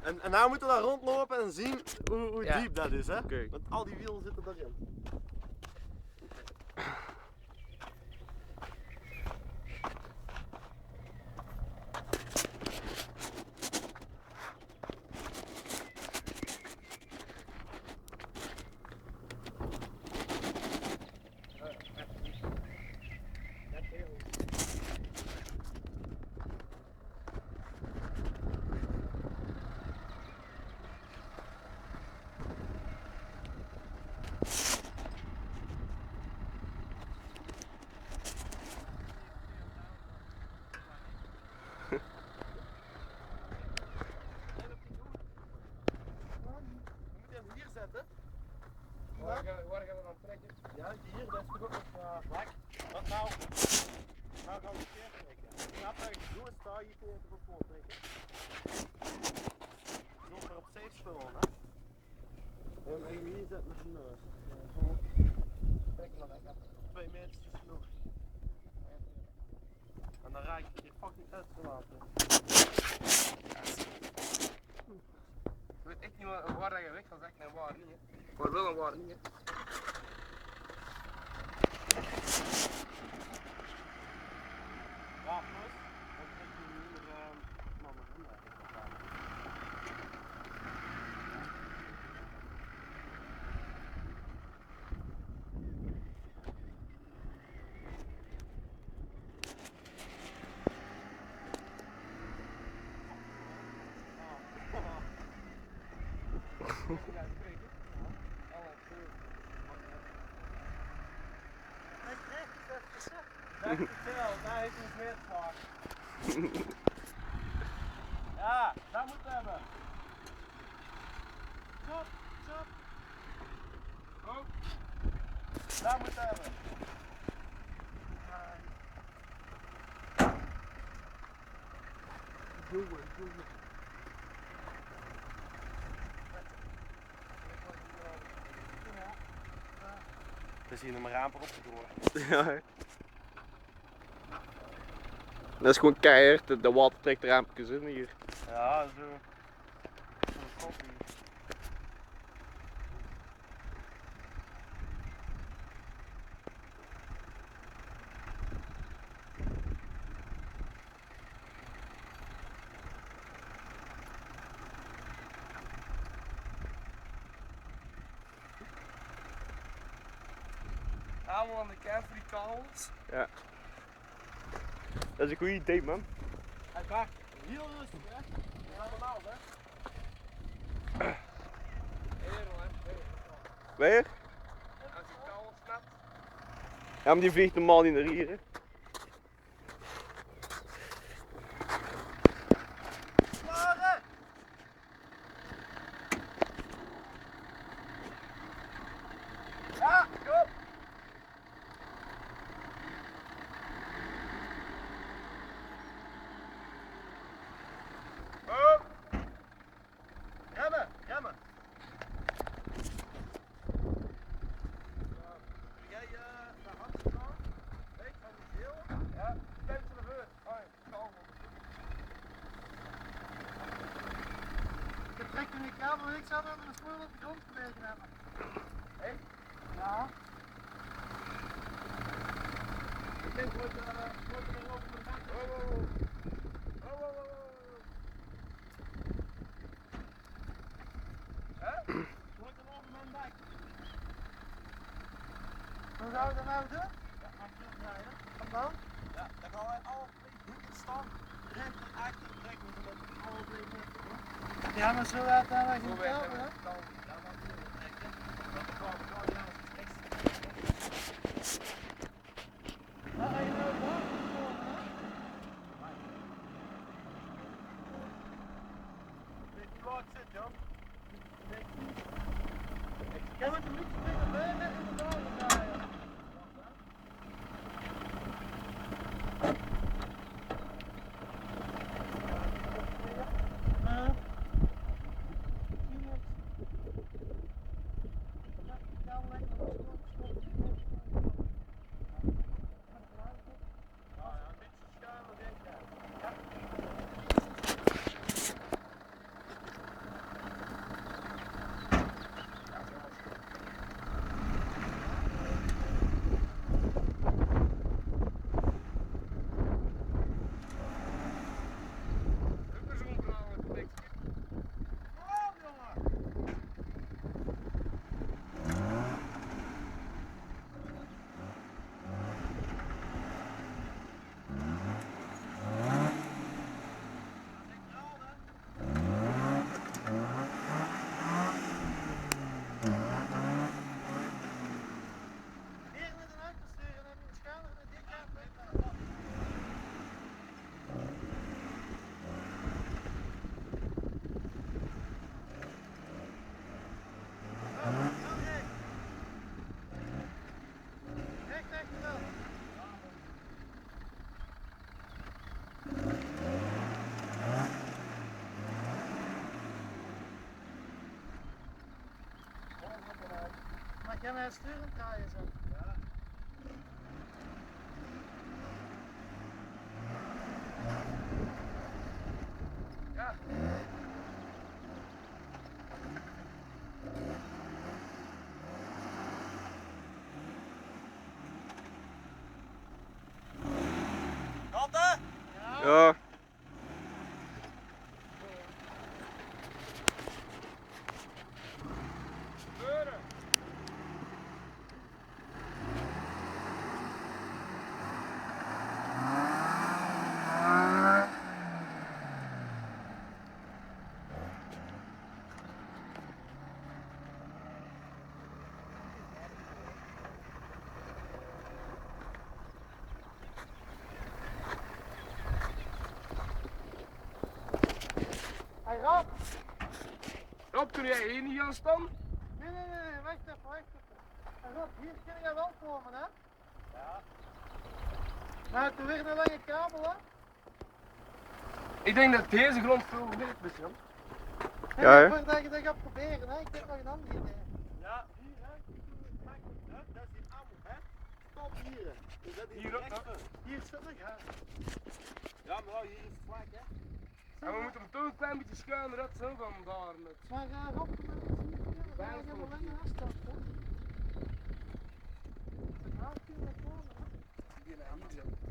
En nou moeten we daar rondlopen en zien hoe Ja. diep dat is, hè? Oké. Want al die wielen zitten erin. Waar gaan we dan trekken? Ja, hier, dat is toch ook nog vlak. Wat nou? Nou gaan we verkeerd trekken. Snap dat je doet, sta je hier even op voor trekken. Nog maar op safe spullen, hè? En hier zet met zijn neus. Trek maar lekker. 2 meter is genoeg. En dan raak je fucking uitgelaten. Ik weet echt niet waar dat je weg gaat zeggen en waar niet. Hè. Maar wel en waar niet. Hè. Ja, plus. Dan krijg je hier mannen in. Dat daar heeft ons meer gevraagd. Ja, dat moet hebben. Stop, stop. Oh. Dat moet hebben. Doe het. Er is hier nog maar rampen opgedrongen. Ja. Dat is gewoon keihard, de water trekt de raampjes in hier. Ja, zo. Zo'n koffie. Allemaal aan de kant voor die kabels. Ja. Dat is een goed idee, man. Hij bakt heel rustig, hè? Helemaal, hè? Weer? Als die kabel snapt. Ja, maar die vliegt normaal niet naar hier, hè. Klaren! Ja, kom! Op! Remmen, remmen! Jij de hand staan? Weet van die geel? Ja, steun ze ervoor. Oh, kabel. Ik trek toen die kabel ik zat en een spoor op de grond gelegen hebben. Hé? Ja. Ik denk wordt er over de dak. Hè? Wordt er over mijn dak. Hoe zou je dat nou doen? Ja, maar terugdraaien. En dan? Ja, dan gaan wij alle twee hoeken staan. Rem en achter trekken we met alle twee meter. Ja, maar zo laat dan wij geen kabel, hè? Ja, maar die trekken. Dat gaan we gewoon juist rechts. Waar ga je nou daar komen, hè? Weet je waar ik zit, Jan? Jij moet hem niet te veel bij en in de wagen draaien. kan mij sturen draaien zo. Ja. Ja. Katten? Ja. Gebeuren. Hey Rob! Rob, kun jij hier niet aan staan? Nee, wacht even. Hey Rob, hier kun jij wel komen, hè? Ja. Maar toen weer een lange kabel, hè? Ik denk dat deze grond veel beter is, Jan. Ja, hè? Voordat je dat gaat proberen, hè? Ik heb nog een ander idee. Ja, hier, hè? Dat is die ammo, hè? Stop hier. Dus dat is Hier ook, rechter. Hier zit nog, hè? Ja, maar hier is het vlak, hè? En we moeten hem toch een klein beetje schuin eruit zo van daar. Maar Rob, we moeten hier wij hebben een lange afstand, hè? Nou, kunnen we komen, hè? Hier naar hier.